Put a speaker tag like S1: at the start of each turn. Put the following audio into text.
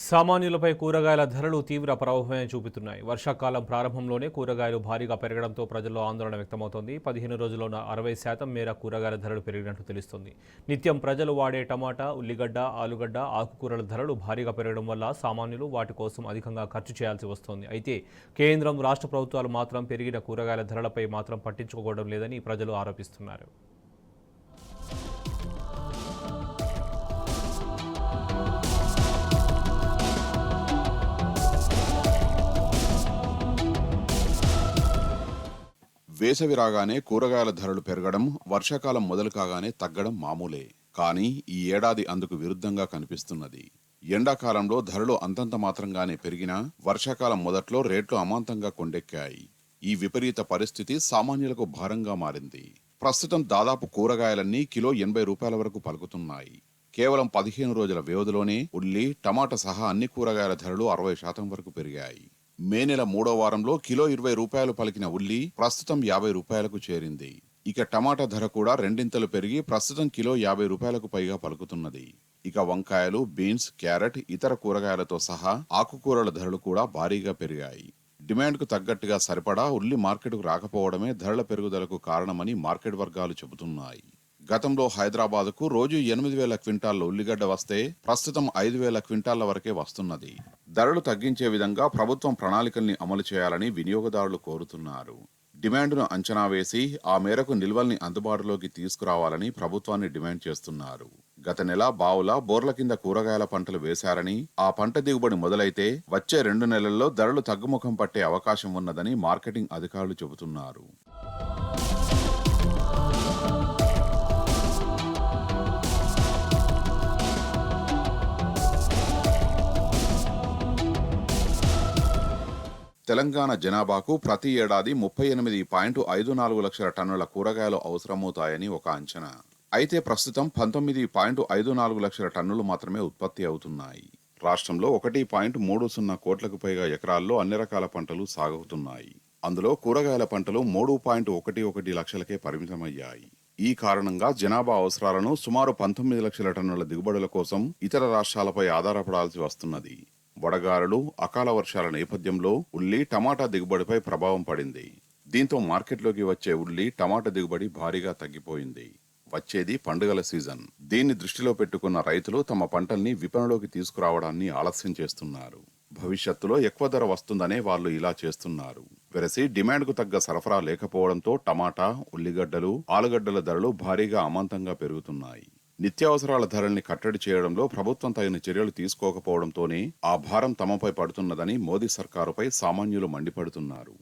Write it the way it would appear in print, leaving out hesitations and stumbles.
S1: సామాన్యులపై కూరగాయల ధరలు తీవ్ర ప్రభావమే చూపుతున్నాయి. వర్షాకాలం ప్రారంభంలోనే కూరగాయలు భారీగా పెరగడంతో ప్రజల్లో ఆందోళన వ్యక్తమవుతోంది. 15 రోజుల్లోన 60% మేర కూరగాయల ధరలు పెరిగినట్టు తెలుస్తోంది. నిత్యం ప్రజలు వాడే టమాటా, ఉల్లిగడ్డ, ఆలుగడ్డ, ఆకుకూరల ధరలు భారీగా పెరగడం వల్ల సామాన్యులు వాటి కోసం అధికంగా ఖర్చు చేయాల్సి వస్తోంది. అయితే కేంద్రం, రాష్ట్ర ప్రభుత్వాలు మాత్రం పెరిగిన కూరగాయల ధరలపై మాత్రం పట్టించుకోవడం లేదని ప్రజలు ఆరోపిస్తున్నారు.
S2: వేసవి రాగానే కూరగాయల ధరలు పెరగడం, వర్షాకాలం మొదలు కాగానే తగ్గడం మామూలే. కానీ ఈ ఏడాది అందుకు విరుద్ధంగా కనిపిస్తున్నది. ఎండాకాలంలో ధరలు అంతంత మాత్రంగానే పెరిగినా వర్షాకాలం మొదట్లో రేట్లు అమాంతంగా కొండెక్కాయి. ఈ విపరీత పరిస్థితి సామాన్యులకు భారంగా మారింది. ప్రస్తుతం దాదాపు కూరగాయలన్నీ కిలో 80 రూపాయల వరకు పలుకుతున్నాయి. కేవలం 15 రోజుల వ్యవధిలోనే ఉల్లి, టమాటా సహా అన్ని కూరగాయల ధరలు 60% వరకు పెరిగాయి. మే నెల 3వ వారంలో కిలో 20 రూపాయలు పలికిన ఉల్లి ప్రస్తుతం 50 రూపాయలకు చేరింది. ఇక టమాటా ధర కూడా రెండింతలు పెరిగి ప్రస్తుతం కిలో 50 రూపాయలకు పైగా పలుకుతున్నది. ఇక వంకాయలు, బీన్స్, క్యారెట్, ఇతర కూరగాయలతో సహా ఆకుకూరల ధరలు కూడా భారీగా పెరిగాయి. డిమాండ్కు తగ్గట్టుగా సరిపడా ఉల్లి మార్కెట్కు రాకపోవడమే ధరల పెరుగుదలకు కారణమని మార్కెట్ వర్గాలు చెబుతున్నాయి. గతంలో హైదరాబాద్కు రోజు 8,000 క్వింటాళ్ల ఉల్లిగడ్డ వస్తే ప్రస్తుతం 5,000 క్వింటాళ్ల వరకే వస్తున్నది. ధరలు తగ్గించే విధంగా ప్రభుత్వం ప్రణాళికల్ని అమలు చేయాలని వినియోగదారులు కోరుతున్నారు. డిమాండ్ను అంచనా వేసి ఆ మేరకు నిల్వల్ని అందుబాటులోకి తీసుకురావాలని ప్రభుత్వాన్ని డిమాండ్ చేస్తున్నారు. గత నెల బావుల, బోర్ల కింద కూరగాయల పంటలు వేశారని, ఆ పంట దిగుబడి మొదలైతే వచ్చే 2 నెలల్లో ధరలు తగ్గుముఖం పట్టే అవకాశం ఉన్నదని మార్కెటింగ్ అధికారులు చెబుతున్నారు. తెలంగాణ జనాభాకు ప్రతి ఏడాది 38.54 లక్షల టన్నుల కూరగాయలు అవసరమవుతాయని ఒక అంచనా. అయితే ప్రస్తుతం 19.54 లక్షల టన్నులు మాత్రమే ఉత్పత్తి అవుతున్నాయి. రాష్ట్రంలో 1.30 కోట్లకు పైగా ఎకరాల్లో అన్ని రకాల పంటలు సాగుతున్నాయి. అందులో కూరగాయల పంటలు 3.11 లక్షలకే పరిమితమయ్యాయి. ఈ కారణంగా జనాభా అవసరాలను సుమారు 19 లక్షల టన్నుల దిగుబడుల కోసం ఇతర రాష్ట్రాలపై ఆధారపడాల్సి వస్తున్నది. వడగారులు, అకాల వర్షాల నేపథ్యంలో ఉల్లి, టమాటా దిగుబడిపై ప్రభావం పడింది. దీంతో మార్కెట్లోకి వచ్చే ఉల్లి, టమాటా దిగుబడి భారీగా తగ్గిపోయింది. వచ్చేది పండుగల సీజన్. దీన్ని దృష్టిలో పెట్టుకున్న రైతులు తమ పంటల్ని విపణిలోకి తీసుకురావడాన్ని ఆలస్యం చేస్తున్నారు. భవిష్యత్తులో ఎక్కువ ధర వస్తుందనే వాళ్ళు ఇలా చేస్తున్నారు. వెరసి డిమాండ్కు తగ్గ సరఫరా లేకపోవడంతో టమాటా, ఉల్లిగడ్డలు, ఆలుగడ్డల ధరలు భారీగా అమాంతంగా పెరుగుతున్నాయి. నిత్యావసరాల ధరల్ని కట్టడి చేయడంలో ప్రభుత్వం తగిన చర్యలు తీసుకోకపోవడంతోనే ఆ భారం తమపై పడుతున్నదని మోదీ సర్కారుపై సామాన్యులు మండిపడుతున్నారు.